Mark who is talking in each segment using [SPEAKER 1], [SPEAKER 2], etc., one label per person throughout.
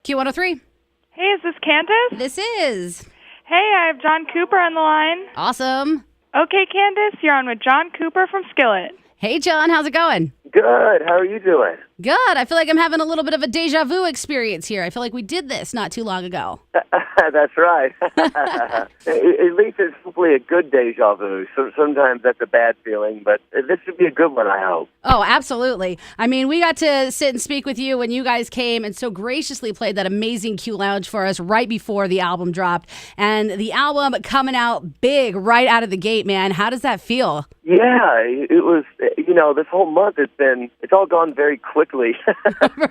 [SPEAKER 1] Q103.
[SPEAKER 2] Hey, is this Candace?
[SPEAKER 1] This is.
[SPEAKER 2] Hey, I have John Cooper on the line.
[SPEAKER 1] Awesome.
[SPEAKER 2] Okay, Candace, you're on with John Cooper from Skillet.
[SPEAKER 1] Hey, John, how's it going?
[SPEAKER 3] Good. How are you doing?
[SPEAKER 1] Good. I feel like I'm having a little bit of a deja vu experience here. I feel like we did this not too long ago.
[SPEAKER 3] That's right. At least it's hopefully a good deja vu. So sometimes that's a bad feeling, but this should be a good one, I hope.
[SPEAKER 1] Oh, absolutely. I mean, we got to sit and speak with you when you guys came and so graciously played that amazing Q Lounge for us right before the album dropped. And the album coming out big right out of the gate, man. How does that feel?
[SPEAKER 3] Yeah, it was, this whole month it's all gone very quickly.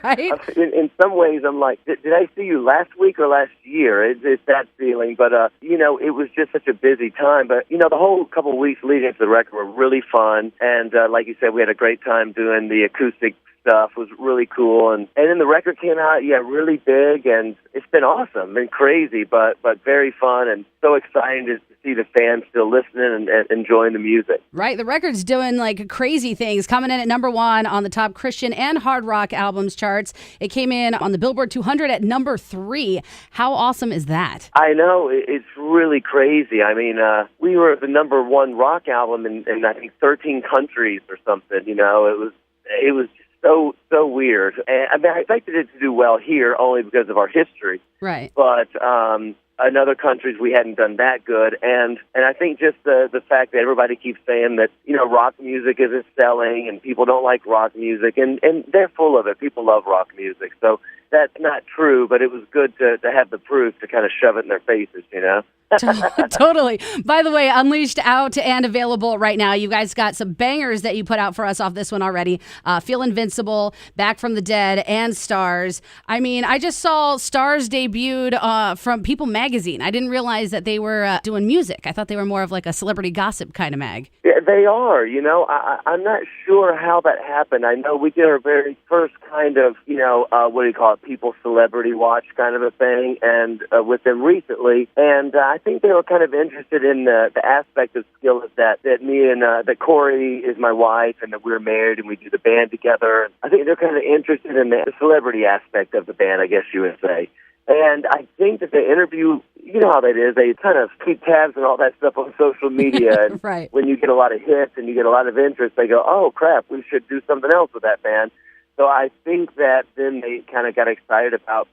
[SPEAKER 1] Right?
[SPEAKER 3] In some ways, I'm like, did I see you last week or last year? It's that feeling. But, it was just such a busy time. But, the whole couple of weeks leading to the record were really fun. And like you said, we had a great time doing the acoustic stuff. It was really cool. And then the record came out, really big. And it's been awesome, been crazy, but very fun and so exciting to see the fans still listening and enjoying the music.
[SPEAKER 1] Right. The record's doing like crazy things, coming in at number 1 on the top Christian and hard rock albums charts. It came in on the Billboard 200 at number 3. How awesome is that? I
[SPEAKER 3] know. It's really crazy. I mean, we were the number 1 rock album in I think 13 countries or something. It was so weird. And I mean, I expected it to do well here only because of our history.
[SPEAKER 1] Right.
[SPEAKER 3] But in other countries, we hadn't done that good. And I think just the fact that everybody keeps saying that, rock music isn't selling and people don't like rock music. And they're full of it. People love rock music. So that's not true, but it was good to have the proof to kind of shove it in their faces,
[SPEAKER 1] Totally. By the way, Unleashed out and available right now. You guys got some bangers that you put out for us off this one already. Feel Invincible, Back from the Dead, and Stars. I mean, I just saw Stars debuted from People magazine. I didn't realize that they were doing music. I thought they were more of like a celebrity gossip kind of mag.
[SPEAKER 3] Yeah, they are. I'm not sure how that happened. I know we did our very first kind of, what do you call it, People Celebrity Watch kind of a thing, and with them recently. And I think they were kind of interested in the aspect of Skillet that me and that Corey is my wife and that we're married and we do the band together. I think they're kind of interested in the celebrity aspect of the band, I guess you would say. And I think that the interview, you know how that is, they kind of keep tabs and all that stuff on social media. And
[SPEAKER 1] right.
[SPEAKER 3] When you get a lot of hits and you get a lot of interest, they go, oh, crap, we should do something else with that band. So I think that then they kind of got excited about,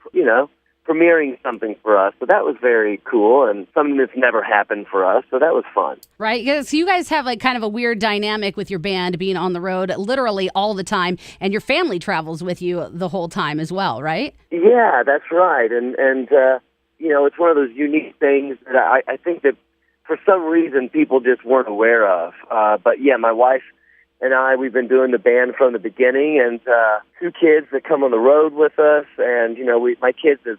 [SPEAKER 3] premiering something for us. So that was very cool and something that's never happened for us. So that was fun.
[SPEAKER 1] Right. Because you guys have like kind of a weird dynamic with your band being on the road literally all the time. And your family travels with you the whole time as well, right?
[SPEAKER 3] Yeah, that's right. And it's one of those unique things that I think that for some reason people just weren't aware of. But yeah, my wife and I, we've been doing the band from the beginning, and 2 kids that come on the road with us, and, my kids have,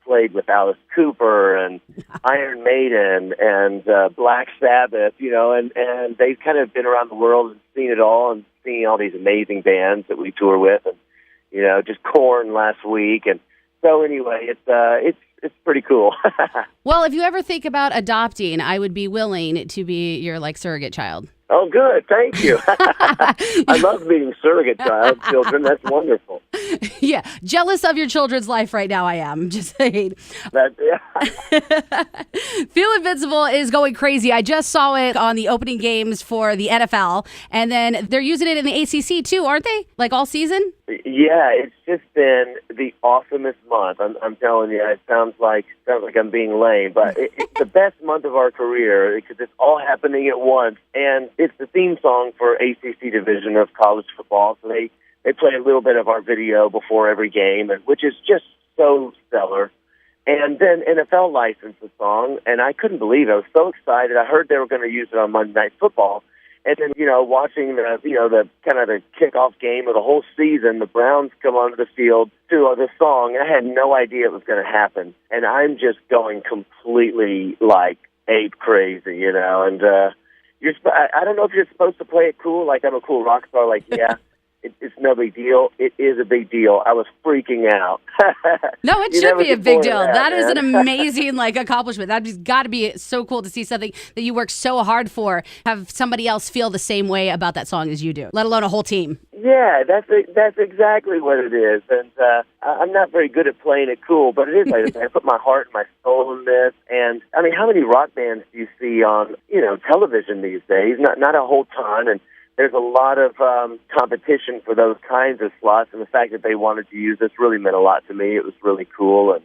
[SPEAKER 3] played with Alice Cooper and Iron Maiden and Black Sabbath, and they've kind of been around the world and seen it all and seen all these amazing bands that we tour with, and, just Korn last week, and so anyway, it's pretty cool.
[SPEAKER 1] Well, if you ever think about adopting, I would be willing to be your surrogate child.
[SPEAKER 3] Oh, good. Thank you. I love meeting surrogate children. That's wonderful.
[SPEAKER 1] Yeah. Jealous of your children's life right now, I am. Just saying. Feel Invincible is going crazy. I just saw it on the opening games for the NFL, and then they're using it in the ACC too, aren't they? Like all season?
[SPEAKER 3] Yeah, it's just been the awesomest month. I'm telling you, it sounds like I'm being lame, but it's the best month of our career because it's all happening at once, and it's the theme song for ACC division of college football. So they play a little bit of our video before every game, which is just so stellar. And then NFL licensed the song, and I couldn't believe it. I was so excited. I heard they were going to use it on Monday Night Football. And then, watching the kind of the kickoff game of the whole season, the Browns come onto the field to this song. I had no idea it was going to happen. And I'm just going completely, ape crazy, and I don't know if you're supposed to play it cool, like I'm a cool rock star, yeah. it's no big deal. It is a big deal. I was freaking out.
[SPEAKER 1] No, it
[SPEAKER 3] You
[SPEAKER 1] should
[SPEAKER 3] never
[SPEAKER 1] be a
[SPEAKER 3] get
[SPEAKER 1] big
[SPEAKER 3] bored of
[SPEAKER 1] deal.
[SPEAKER 3] that,
[SPEAKER 1] That is
[SPEAKER 3] man.
[SPEAKER 1] an amazing accomplishment. That's got to be so cool to see something that you work so hard for. Have somebody else feel the same way about that song as you do, let alone a whole team.
[SPEAKER 3] Yeah, that's exactly what it is. And I'm not very good at playing it cool, but it is like I put my heart and my soul in this. And I mean, how many rock bands do you see on television these days? Not a whole ton. And there's a lot of competition for those kinds of slots. And the fact that they wanted to use this really meant a lot to me. It was really cool. And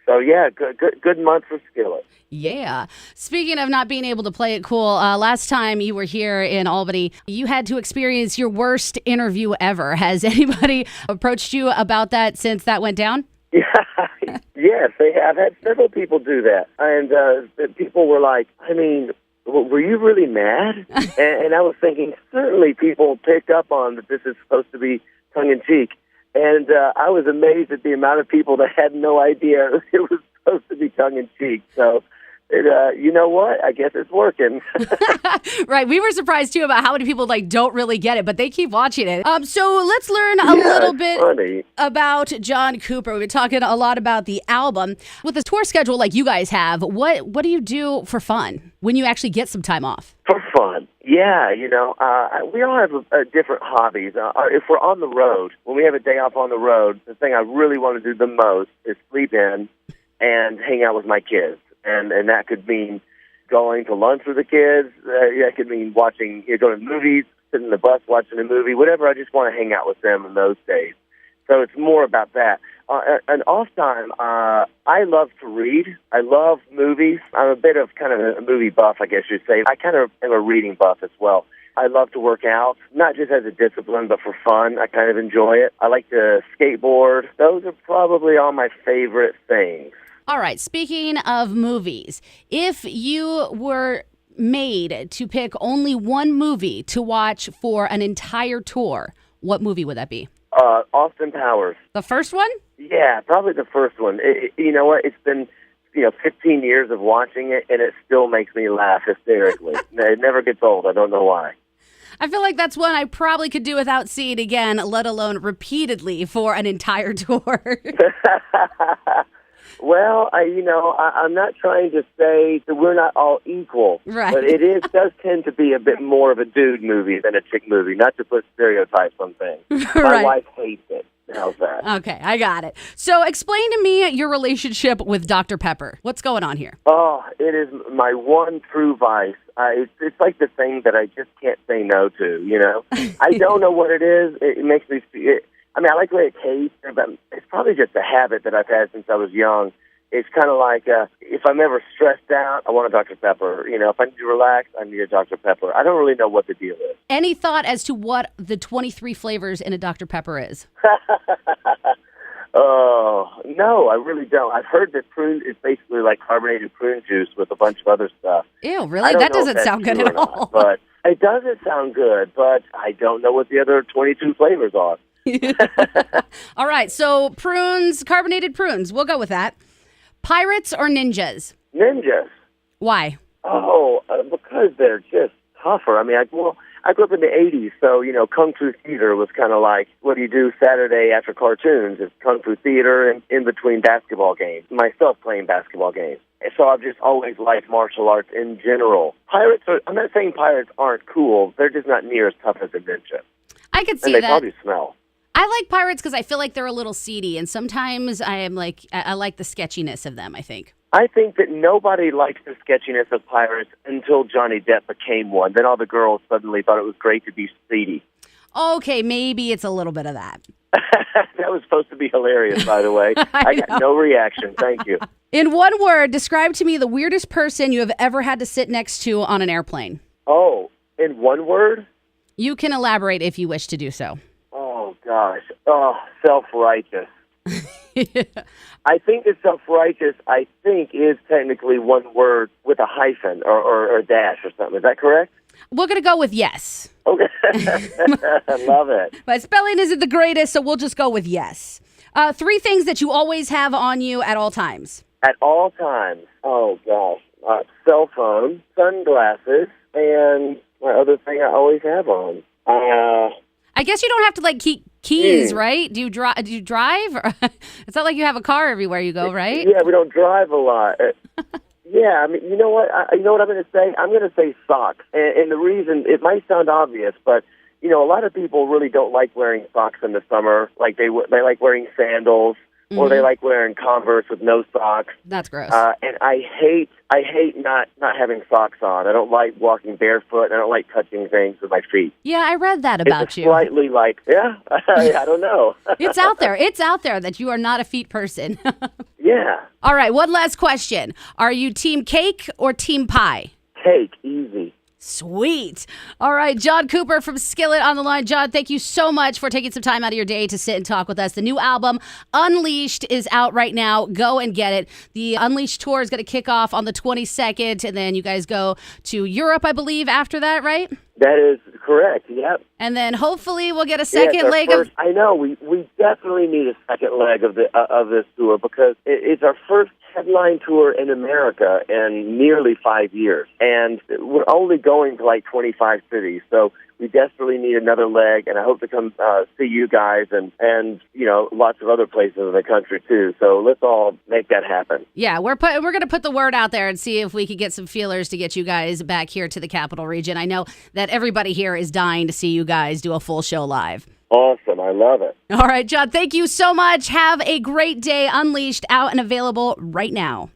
[SPEAKER 3] so yeah, good month for Skillet.
[SPEAKER 1] Yeah. Speaking of not being able to play it cool, last time you were here in Albany, you had to experience your worst interview ever. Has anybody approached you about that since that went down?
[SPEAKER 3] Yeah, yes, they have had several people do that. And people were like, I mean, were you really mad? and I was thinking, certainly people picked up on that this is supposed to be tongue-in-cheek. And I was amazed at the amount of people that had no idea it was supposed to be tongue-in-cheek. So, you know what? I guess it's working.
[SPEAKER 1] Right. We were surprised, too, about how many people don't really get it, but they keep watching it. So let's learn a little bit about John Cooper. We've been talking a lot about the album. With the tour schedule like you guys have, what do you do for fun when you actually get some time off?
[SPEAKER 3] For fun. Yeah, we all have different hobbies. If we're on the road, when we have a day off on the road, the thing I really want to do the most is sleep in and hang out with my kids. And that could mean going to lunch with the kids. That could mean watching, going to movies, sitting in the bus watching a movie, whatever. I just want to hang out with them in those days. So it's more about that. And off time, I love to read. I love movies. I'm a bit of kind of a movie buff, I guess you'd say. I kind of am a reading buff as well. I love to work out, not just as a discipline, but for fun. I kind of enjoy it. I like to skateboard. Those are probably all my favorite things.
[SPEAKER 1] All right. Speaking of movies, if you were made to pick only one movie to watch for an entire tour, what movie would that be?
[SPEAKER 3] Austin Powers.
[SPEAKER 1] The first one?
[SPEAKER 3] Yeah, probably the first one. You know what? It's been 15 years of watching it, and it still makes me laugh hysterically. It never gets old. I don't know why.
[SPEAKER 1] I feel like that's one I probably could do without seeing again, let alone repeatedly for an entire tour.
[SPEAKER 3] Well, I'm not trying to say that we're not all equal,
[SPEAKER 1] right.
[SPEAKER 3] But it does tend to be a bit more of a dude movie than a chick movie, not to put stereotypes on things. My
[SPEAKER 1] Right.
[SPEAKER 3] wife hates it. How's that?
[SPEAKER 1] Okay, I got it. So explain to me your relationship with Dr. Pepper. What's going on here?
[SPEAKER 3] Oh, it is my one true vice. It's like the thing that I just can't say no to, I don't know what it is. It makes me feel... I like the way it tastes, but it's probably just a habit that I've had since I was young. It's kind of like if I'm ever stressed out, I want a Dr. Pepper. If I need to relax, I need a Dr. Pepper. I don't really know what the deal is.
[SPEAKER 1] Any thought as to what the 23 flavors in a Dr. Pepper is?
[SPEAKER 3] Oh, no, I really don't. I've heard that prune is basically like carbonated prune juice with a bunch of other stuff.
[SPEAKER 1] Ew, really? That doesn't sound good at all.
[SPEAKER 3] But it doesn't sound good, but I don't know what the other 22 flavors are.
[SPEAKER 1] All right, so prunes, carbonated prunes. We'll go with that. Pirates or ninjas?
[SPEAKER 3] Ninjas.
[SPEAKER 1] Why?
[SPEAKER 3] Oh, because they're just tougher. I grew up in the 80s, so, Kung Fu Theater was kind of like, what do you do Saturday after cartoons? It's Kung Fu Theater and in between basketball games, myself playing basketball games. And so I've just always liked martial arts in general. I'm not saying pirates aren't cool, they're just not near as tough as a ninja.
[SPEAKER 1] I could see
[SPEAKER 3] and they
[SPEAKER 1] that.
[SPEAKER 3] probably smell.
[SPEAKER 1] I like pirates because I feel like they're a little seedy, and sometimes I like the sketchiness of them, I think.
[SPEAKER 3] I think that nobody likes the sketchiness of pirates until Johnny Depp became one. Then all the girls suddenly thought it was great to be seedy.
[SPEAKER 1] Okay, maybe it's a little bit of that.
[SPEAKER 3] That was supposed to be hilarious, by the way. I got no reaction. Thank you.
[SPEAKER 1] In one word, describe to me the weirdest person you have ever had to sit next to on an airplane.
[SPEAKER 3] Oh, in one word?
[SPEAKER 1] You can elaborate if you wish to do so.
[SPEAKER 3] Oh, gosh. Oh, self-righteous.
[SPEAKER 1] Yeah.
[SPEAKER 3] I think that self-righteous, is technically one word with a hyphen or a dash or something. Is that correct?
[SPEAKER 1] We're going to go with yes.
[SPEAKER 3] Okay. I love it.
[SPEAKER 1] But spelling isn't the greatest, so we'll just go with yes. 3 things that you always have on you at all times.
[SPEAKER 3] At all times. Oh, gosh. Cell phone, sunglasses, and my other thing I always have on.
[SPEAKER 1] I I guess you don't have to like keep keys,
[SPEAKER 3] Mm.
[SPEAKER 1] right? Do you drive? Or it's not like you have a car everywhere you go, right?
[SPEAKER 3] Yeah, we don't drive a lot. Yeah, I mean, you know what? You know what I'm going to say? I'm going to say socks. And the reason, it might sound obvious, but, you know, a lot of people really don't like wearing socks in the summer. Like they like wearing sandals, or they like wearing Converse with no socks.
[SPEAKER 1] That's gross.
[SPEAKER 3] And I hate not having socks on. I don't like walking barefoot. And I don't like touching things with my feet.
[SPEAKER 1] Yeah, I read that about
[SPEAKER 3] It's
[SPEAKER 1] you.
[SPEAKER 3] slightly like, I don't know.
[SPEAKER 1] It's out there. It's out there that you are not a feet person.
[SPEAKER 3] Yeah,
[SPEAKER 1] All right, one last question. Are you team cake or team pie?
[SPEAKER 3] cake, easy.
[SPEAKER 1] Sweet. All right, John Cooper from Skillet on the line. John, thank you so much for taking some time out of your day to sit and talk with us. The new album, Unleashed, is out right now. Go and get it. The Unleashed tour is going to kick off on the 22nd, and then you guys go to Europe, I believe, after that, right?
[SPEAKER 3] That is correct, yep.
[SPEAKER 1] And then hopefully we'll get a second
[SPEAKER 3] our
[SPEAKER 1] leg
[SPEAKER 3] first,
[SPEAKER 1] of...
[SPEAKER 3] I know, we definitely need a second leg of this tour because it's our first headline tour in America in nearly 5 years. And we're only going to like 25 cities, so we desperately need another leg, and I hope to come see you guys and you know, lots of other places in the country too. So let's all make that happen.
[SPEAKER 1] Yeah, we're going to put the word out there and see if we can get some feelers to get you guys back here to the Capital Region. I know that everybody here is dying to see you guys do a full show live.
[SPEAKER 3] Awesome. I love it.
[SPEAKER 1] All right, John, thank you so much. Have a great day. Unleashed, out and available right now.